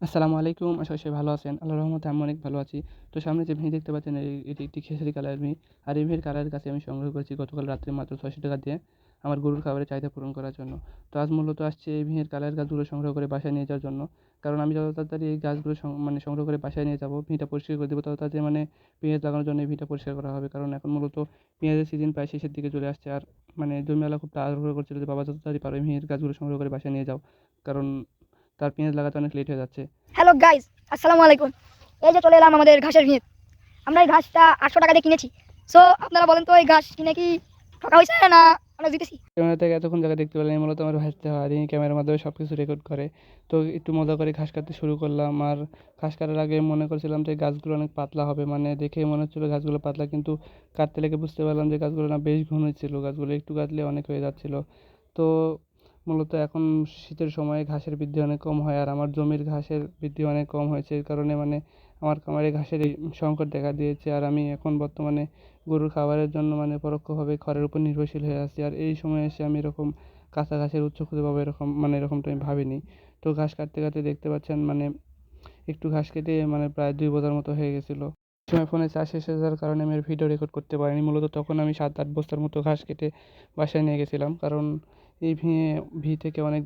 আসসালামু আলাইকুম। আশা করি সবাই ভালো আছেন। আল্লাহর রহমতে আমি অনেক ভালো আছি। তো সামনে যে ভেড়ি দেখতে পাচ্ছেন এটি একটি খেসারি কালারের ভেড়ি। আর এই ভেড়ির কালারের কাছে আমি সংগ্রহ করেছি গতকাল রাত্রে মাত্র ৳৬০০ দিয়ে আমার গরুর খাবারের চাহিদা পূরণ করার জন্য। তো আজ মূলত আসছি এই ভেড়ির কালারের গাছগুলো সংগ্রহ করে বাসায় নিয়ে যাওয়ার জন্য। কারণ আমি যত তাড়াতাড়ি এই গাছগুলো সংগ্রহ করে বাসায় নিয়ে যাবো, ভেড়িটা পরিষ্কার করে দেবো, তত তাড়াতাড়ি পেঁয়াজ লাগানোর জন্য এই ভেড়িটা পরিষ্কার করা হবে। কারণ এখন মূলত পেঁয়াজের সিজন প্রায় শেষের দিকে চলে আসছে। আর জমিওয়ালা খুব তাড়াহুড়ো করছিল যে, "বাবা যত তাড়াতাড়ি পারো এই ভেড়ির গাছগুলো সংগ্রহ করে বাসায় নিয়ে যাও।" কারণ তার পেঁয়াজ লাগাতে অনেক লেট হয়ে যাচ্ছে। হ্যালো গাইস, আসসালামু আলাইকুম। এই যে চলে এলাম আমাদের ঘাসের ভিত। আমরা এই ঘাসটা 800 টাকা দিয়ে কিনেছি। সো আপনারা বলেন তো এই ঘাস কিনে কি ঠকা হয়েছে না আমরা জিতেছি? ক্যামেরা থেকে এতক্ষণ যাকে দেখতে পেলেন, মূলত আমার ভাইস্তে হয়। আর ইনি ক্যামেরার মাধ্যমে সব কিছু রেকর্ড করে। তো একটু মজা করে ঘাস কাটতে শুরু করলাম। আর ঘাস কাটার আগে মনে করছিলাম যে গাছগুলো অনেক পাতলা হবে, মানে দেখে মনে হচ্ছিলো গাছগুলো পাতলা, কিন্তু কাটতে লেগে বুঝতে পারলাম যে গাছগুলো না বেশ ঘন ছিল। গাছগুলো একটু কাটলে অনেক হয়ে যাচ্ছিল। তো মূলত এখন শীতের সময়ে ঘাসের বৃদ্ধি অনেক কম হয়, আর আমার জমির ঘাসের বৃদ্ধি অনেক কম হয়েছে। এর কারণে আমার খামারে ঘাসের এই সংকট দেখা দিয়েছে। আর আমি এখন বর্তমানে গরুর খাবারের জন্য পরোক্ষভাবে খড়ের উপর নির্ভরশীল হয়ে আছি। আর এই সময়ে এসে আমি এরকম কাঁচা ঘাসের উৎস খুঁজে পাবো, এরকমটা আমি ভাবিনি। তো ঘাস কাটতে কাটতে দেখতে পাচ্ছেন, একটু ঘাস কেটে প্রায় ২ বোঝার মতো হয়ে গেছিলো। এই সময় ফোনে চার্জ শেষ হয়ে যাওয়ার কারণে আমি আর ভিডিও রেকর্ড করতে পারিনি। মূলত তখন আমি ৭-৮ বস্তার মতো ঘাস কেটে বাসায় নিয়ে গেছিলাম। কারণ এই ভি থেকে অনেক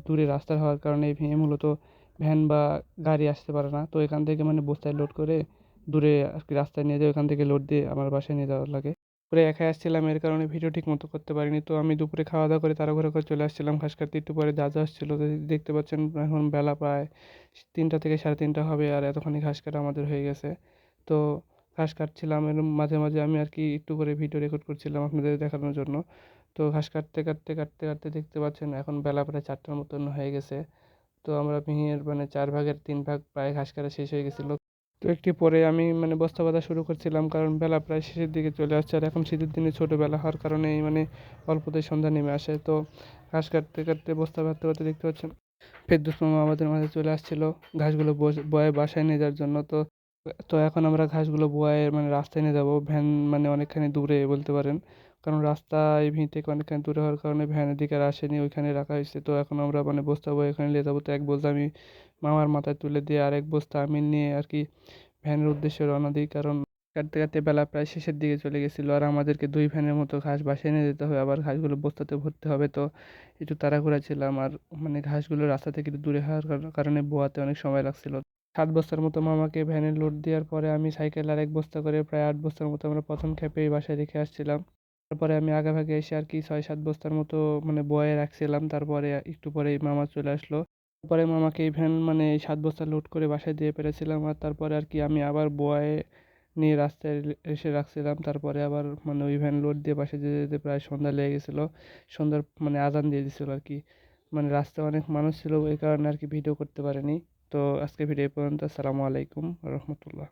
দূরে রাস্তা হওয়ার কারণে এই ভেঙে মূলত ভ্যান বা গাড়ি আসতে পারে না। তো এখান থেকে বস্তায় লোড করে দূরে আরকি রাস্তায় নিয়ে যেয়ে ওখান থেকে লোড দিয়ে আমার বাসায় নিয়ে যাওয়া লাগে। দুপুরে একাই আসছিলাম, এর কারণে ভিডিও ঠিকমতো করতে পারিনি। তো আমি দুপুরে খাওয়া-দাওয়া করে তাড়াহুড়ো করে চলে আসছিলাম ঘাস কাটতে। একটু পরে জাজও আসছিল। তো দেখতে পাচ্ছেন এখন বেলা প্রায় ৩টা থেকে ৩:৩০ হবে, আর এতখানি ঘাস কাটা আমাদের হয়ে গেছে। তো ঘাস কাটছিলাম, এর মাঝে, মাঝে আমি আরকি একটু করে ভিডিও রেকর্ড করছিলাম আপনাদের দেখানোর জন্য। তো ঘাস কাটতে দেখতে পাচ্ছেন এখন বেলা প্রায় ৪টার মতন হয়ে গেছে। তো আমরা ভেঙে ৪ ভাগের ৩ ভাগ প্রায় ঘাস কাটা শেষ হয়ে গেছিল। তো একটু পরে আমি বস্তা বাঁধা শুরু করছিলাম, কারণ বেলা প্রায় শেষের দিকে চলে আসছে। আর এখন শীতের দিনে ছোটো বেলা হওয়ার কারণেই অল্পতেই সন্ধ্যা নেমে আসে। তো ঘাস কাটতে বস্তা বাঁধতে দেখতে পাচ্ছেন ফেরদৌস মামা আমাদের মাঝে চলে আসছিল ঘাসগুলো বয়ে বাসায় নিয়ে যাওয়ার জন্য। তো তো এখন আমরা ঘাসগুলো বয়ে রাস্তায় নিয়ে যাবো। ভ্যান অনেকখানি দূরে বলতে পারেন। কারণ রাস্তা এই ভি থেকে অনেকখানি দূরে হওয়ার কারণে ভ্যান এদিকে আর আসেনি, ওইখানে রাখা হয়েছে। তো এখন আমরা বস্তা বয়ে ওখানে নিয়ে যাবো। তো এক বস্তা আমি মামার মাথায় তুলে দিয়ে আরেক বস্তা আমি নিয়ে আরকি ভ্যানের উদ্দেশ্যে রওনা দিই। কারণ কাটতে বেলা প্রায় শেষের দিকে চলে গেছিলো। আর আমাদেরকে ২ ভ্যানের মতো ঘাস বাসায় নিয়ে যেতে হবে। আবার ঘাসগুলো বস্তাতে ভরতে হবে। তো একটু তাড়াহুড়া ছিলাম। আর ঘাসগুলো রাস্তা থেকে একটু দূরে হওয়ার কারণে বোয়াতে অনেক সময় লাগছিল। ৭ বস্তার মতো মামাকে ভ্যানে লোড দেওয়ার পরে আমি সাইকেলে আরেক বস্তা করে প্রায় ৮ বস্তার মতো আমরা ১ম খেপেই বাসায় রেখে আসছিলাম। তারপরে আমি আগেভাগে এসে আরকি ৬-৭ বস্তার মতো বয়ে রাখছিলাম। তারপরে একটু পরেই মামা চলে আসলো। তারপরে মামাকে এই ভ্যান এই ৭ বস্তা লোড করে বাসায় দিয়ে পেরেছিলাম। আর তারপরে আরকি আমি আবার বয়ে নিয়ে রাস্তায় এসে রাখছিলাম। তারপরে আবার ওই ভ্যান লোড দিয়ে বাসায় যেতে প্রায় সন্ধ্যা লেগে গেছিলো। সন্ধ্যার আজান দিয়ে দিছিলো আরকি। রাস্তায় অনেক মানুষ ছিল, এই কারণে আরকি ভিডিও করতে পারিনি। তো আজকের ভিডিও এই পর্যন্ত। আসসালামু আলাইকুম ওয়া রাহমাতুল্লাহ।